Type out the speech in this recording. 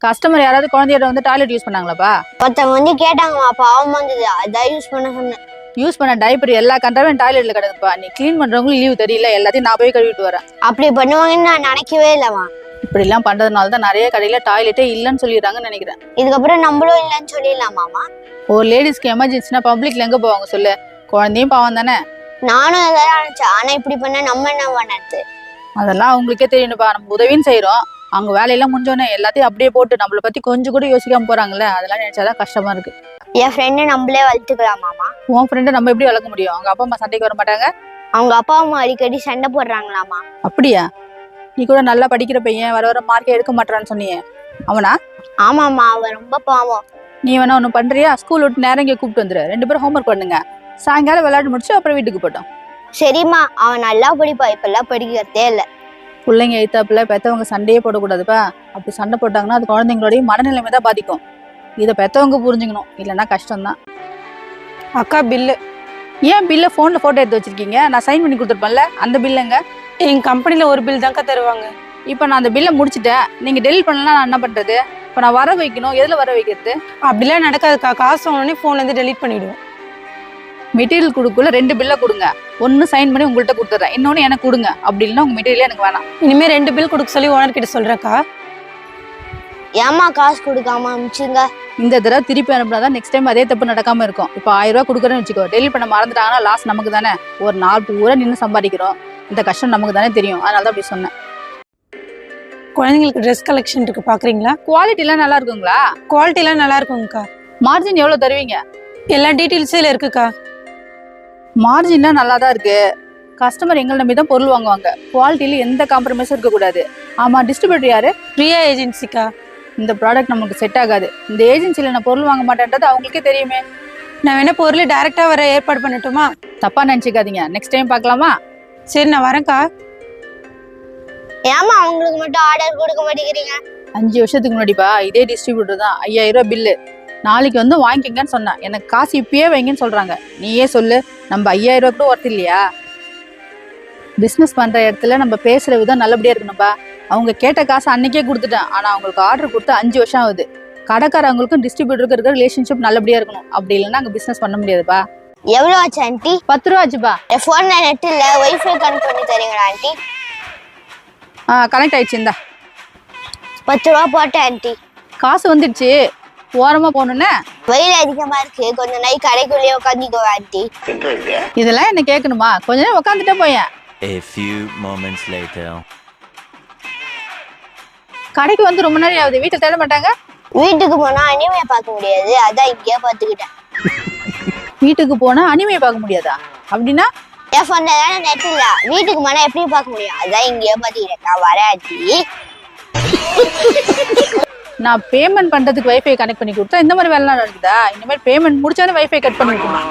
Customer யாராவது குழந்தையோட வந்து டாய்லெட் யூஸ் பண்ணாங்களாப்பா? ஒருத்தவங்க வந்து கேட்டாங்கம்மா, பாவமா இருந்தது, அதான் யூஸ் பண்ண சொன்னேன். யூஸ் பண்ண டைப்பர் எல்லா கண்டாவும் டாய்லெட்ல கிடக்குப்பா. நீ கிளீன் பண்றவங்களுக்கு லீவ் தெரியல, எல்லாத்தையும் நான் போய் கழுவிட்டு வரேன். அப்படி பண்ணுவாங்கன்னு நான் நினைக்கவே இல்லைம்மா. இப்படி எல்லாம் பண்றதுனால தான் நிறைய கடையில டாய்லெட்டே இல்லைன்னு சொல்லிடுறாங்கன்னு நினைக்கிறேன். இதுக்கப்புறம் நம்மளும் இல்லைன்னு சொல்லிடலாமாமா? ஒரு லேடிஸ்க்கு எமர்ஜென்சினா பப்ளிக்ல எங்க போவாங்க சொல்லு? குழந்தையும் பாவம் தானே. நானும் அதான் நினைச்சேன். ஆனா இப்படி பண்ண நம்ம என்ன பண்ணது? அதெல்லாம் உங்களுக்கே தெரியணுப்பா. நம்ம உதவின்னு செய்யறோம், அவங்க வேலையெல்லாம் முடிஞ்சோடனே எல்லாத்தையும் அப்படியே போட்டு நம்மளை பத்தி கொஞ்சம் கூட யோசிக்காம போறாங்கல்ல, அதெல்லாம் நினைச்சாதான் கஷ்டமா இருக்கு. என் ஃப்ரெண்டு நம்மளே வளர்த்துக்கலாமாமா? உன் ஃப்ரெண்டை நம்ம எப்படி வளர்க்க முடியும்? அவங்க அப்பா அம்மா சண்டைக்கு வர மாட்டாங்க? அவங்க அப்பா அம்மா அடிக்கடி சண்டை போடுறாங்களாமா. அப்படியா? நீ கூட நல்லா படிக்கிற பையன், வர வர மார்க்கே எடுக்க மாட்டான்னு சொன்னியே, அவனா? ஆமாமா, அவன் ரொம்ப பாவம். நீ வேணா ஒண்ணு பண்றியா? ஸ்கூல் விட்டு நேரம் இங்கே கூப்பிட்டு வந்துரு, 2 பேரும் ஹோம்ஒர்க் பண்ணுங்க, சாயங்காலம் விளையாட்டு முடிச்சு அப்புறம் வீட்டுக்கு போட்டோம். சரிம்மா, அவன் நல்லா படிப்பா, இப்பெல்லாம் படிக்கிறதே இல்லை. பிள்ளைங்க எழுத்தாப்புல பெத்தவங்க சண்டையே போடக்கூடாதுப்பா. அப்படி சண்டை போட்டாங்கன்னா அது குழந்தைங்களுடைய மனநிலைமை தான் பாதிக்கும். இதை பெத்தவங்க புரிஞ்சுக்கணும், இல்லைன்னா கஷ்டம்தான். அக்கா பில்லு. ஏன் பில்லை ஃபோன்ல போட்டோ எடுத்து வச்சிருக்கீங்க? நான் சைன் பண்ணி கொடுத்துருப்பேன்ல, அந்த பில்லுங்க. எங்க கம்பெனில ஒரு பில் தான்க்கா தருவாங்க. இப்போ நான் அந்த பில்லை முடிச்சுட்டேன், நீங்க டெலிட் பண்ணலாம், நான் என்ன பண்றது? இப்போ நான் வர வைக்கணும், எதுல வர வைக்கிறது? அப்படிலாம் நடக்காதுக்கா. காசு வாங்கினோடனே ஃபோன்ல இருந்து டெலீட் பண்ணிவிடுவோம். மெட்டீரியல் கொடுக்குள்ள 2 பில்லை கொடுங்க, ஒன்னு சைன் பண்ணி உங்கள்கிட்ட கொடுத்துட்றேன், இன்னொன்னு எனக்கு கொடுங்க. அப்படி இல்லைன்னா உங்க மெட்டீரியல் எனக்கு வேணாம். இனிமே 2 பில் கொடுக்க சொல்லி ஓனர் கிட்ட சொல்றேன்க்கா. ஏமா காசு கொடுக்காம அனுப்பிச்சுங்க? இந்த தடவை திருப்பி அனுப்புனாதான் நெக்ஸ்ட் டைம் அதே தப்பு நடக்காம இருக்கும். இப்போ 1000 ரூபாய் கொடுக்குறேன்னு வச்சுக்கோ, டெலிட் பண்ண மறந்துட்டாங்கன்னா லாஸ் நமக்கு தானே. ஒரு நாள் பூரா நின்று சம்பாதிக்கிறோம், இந்த கஷ்டம் நமக்கு தானே தெரியும். அதனால தான் அப்படி சொன்னேன். குழந்தைங்களுக்கு ட்ரெஸ் கலெக்ஷன் இருக்கு, பாக்குறீங்களா? குவாலிட்டிலாம் நல்லா இருக்குங்களா? குவாலிட்டிலாம் நல்லா இருக்குங்கக்கா. மார்ஜின் எவ்வளவு தருவீங்க? எல்லா டீட்டெயில்ஸும் இதுல இருக்குக்கா. மார்ஜின்லாம் நல்லா தான் இருக்கு. கஸ்டமர் எங்களை நம்பி தான் பொருள் வாங்குவாங்க. குவாலிட்டியில எந்த காம்ப்ரமைஸும் இருக்கக்கூடாது. ஆமா, டிஸ்ட்ரிபியூட்டர் யாரு? பிரியா ஏஜென்சிக்கா. இந்த ப்ராடக்ட் நமக்கு செட் ஆகாது, இந்த ஏஜென்சில நான் பொருள் வாங்க மாட்டேன்றது அவங்களுக்கே தெரியுமே. நான் வேணா பொருள் டைரக்டா வர ஏற்பாடு பண்ணட்டுமா? தப்பா நினைச்சுக்காதீங்க, நெக்ஸ்ட் டைம் பார்க்கலாமா? சரி, நான் வரேன்க்கா. ஏமா அவங்களுக்கு மட்டும் ஆர்டர் கொடுக்க மாட்டேங்கிறீங்க? 5 வருஷத்துக்கு முன்னாடிப்பா இதே டிஸ்ட்ரிபியூட்டர் தான் 5000 ரூபாய் பில்லு, நாளைக்கு வந்து வாங்கிக்கங்கன்னு சொன்னேன். எனக்கு காசு இப்பயே வைங்கன்னு சொல்றாங்க. நீயே சொல்லு, நம்ம 5000 ரூபாய் கூட ஒர்த் இல்லையா? பிசினஸ் பண்ற இடத்துல நம்ம பேசுற விதம் நல்லபடியா இருக்கணும்பா. அவங்க கேட்ட காசு அன்னைக்கே கொடுத்துட்டேன், ஆனா அவங்களுக்கு ஆர்டர் கொடுத்து 5 வருஷம் ஆகுது. கடைக்காரவங்களுக்கும் டிஸ்ட்ரிபியூட்டருக்கும் இருக்கிற ரிலேஷன்ஷிப் நல்லபடியா இருக்கணும், அப்படி இல்லைன்னா அங்க பிசினஸ் பண்ண முடியாதுப்பா. எவ்வளவு ஆச்சு ஆண்டி? 10 ரூபா ஆச்சுப்பா. என் போன்ல நெட் இல்ல, வைஃபை கனெக்ட் பண்ணி தரீங்களா ஆண்டி? கனெக்ட் ஆயிடுச்சு, இந்தா 10 ரூபா போட்டேன் ஆண்டி. காசு வந்துடுச்சு, ஓரமா போகணுன்னு. வெயில் அதிகமா இருக்கு, கொஞ்சம் நை கடைக்குள்ளேயே உட்காந்துக்கோ ஆண்டி. இதெல்லாம் என்ன கேட்கணுமா? கொஞ்ச நேரம் உட்காந்துட்டே போயேன். A few moments later. கடைக்கு வந்து ரொம்ப நேரம் ஆகுது, வீட்டை தேட மாட்டாங்க? வீட்டுக்கு போனா அனிமையை பார்க்க முடியாது, அதான் இங்கேயே பார்த்துக்கிட்டேன். வீட்டுக்கு போனா அனிமையை பார்க்க முடியாதா? அப்படின்னா என் போன்ல தானே நெட் இல்ல, வீட்டுக்கு போனா எப்படி பார்க்க முடியும்? அதான் இங்கேயே பார்த்துக்கிட்டேன். நான் வரேன் ஆண்டி. நான் பேமெண்ட் பண்றதுக்கு வைஃபை கனெக்ட் பண்ணி கொடுத்தா இந்த மாதிரி வேலை நடக்குதா? இனிமேல் பேமெண்ட் முடிச்சாலும் வைஃபை கட் பண்ணி விட்டுருமா?